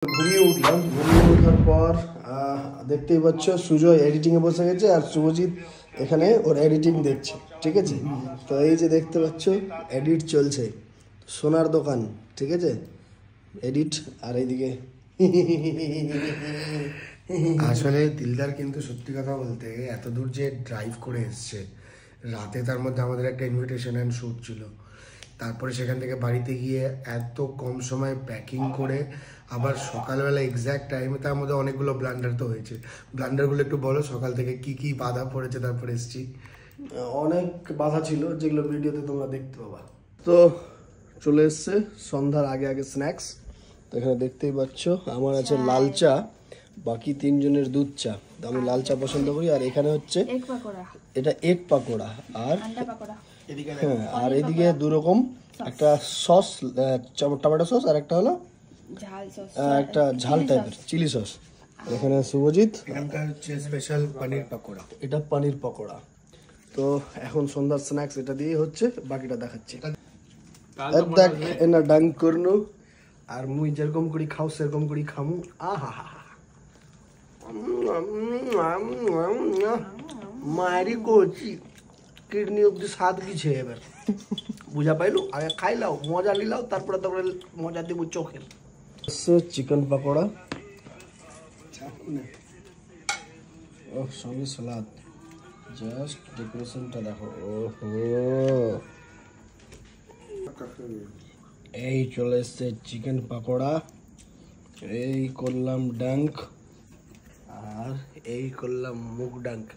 ঘুমিয়ে উঠলাম, ঘুমিয়ে ওঠার পর দেখতেই পাচ্ছ সুজয় এডিটিংয়ে বসে গেছে আর শুভজিৎ এখানে ওর এডিটিং দেখছে, ঠিক আছে। তো এই যে দেখতে পাচ্ছ এডিট চলছে, সোনার দোকান, ঠিক আছে, এডিট। আর এইদিকে আসলে দিলদার কিন্তু সত্যি কথা বলতে এত দূর যে ড্রাইভ করে এসছে রাতে, তার মধ্যে আমাদের একটা ইনভিটেশন অ্যান্ড শ্যুট ছিল, তারপরে সেখান থেকে বাড়িতে গিয়ে এত কম সময় প্যাকিং করে আবার সকালবেলা এক্স্যাক্ট টাইমে, তার মধ্যে অনেকগুলো ব্লান্ডার তো হয়েছে। ব্লান্ডারগুলো একটু বলো, সকাল থেকে কি কি বাধা পড়েছে তারপরে এসছি। অনেক বাধা ছিল যেগুলো ভিডিওতে তোমরা দেখতে পাবা। তো চলে এসছে সন্ধ্যার আগে আগে স্ন্যাক্স। তো এখানে দেখতেই পাচ্ছ আমার আছে লাল চা, বাকি তিনজনের দুধ চা। তো আমি লাল চা পছন্দ করি। আর এখানে হচ্ছে এটা এগ পাকোড়া আর হ্যাঁ, আর এদিকে দু রকম, একটা সস টমেটো সস আর একটা হলো একটা ঝাল টাইপের চিলি সস। এখানে শুভজিৎ, এখানকার হচ্ছে স্পেশাল পনির পাকোড়া, এটা পনির পাকোড়া। তো এখন সন্ধ্যার স্ন্যাক্স এটা দিয়ে হচ্ছে, বাকিটা দেখাচ্ছি। দেখ এনা ডাং করনু, আর মুই যেরকম করি খাও সেরকম করি খামু। আহা মারি কোচি কিডনি অব্দি স্বাদ গিছে এবার, বুঝা পাইলু? আগে খাইলাও, মজা লিলাও, তারপরে মজা দিব চোখের। চিকেন পাকোড়া সঙ্গে সালাদ, জাস্ট ডেকোরেশনটা দেখো। ওহো, এই চলে এসছে চিকেন পাকোড়া, এই করলাম ডাঙ্ক, আর এই করলাম মুগ ডাঙ্ক।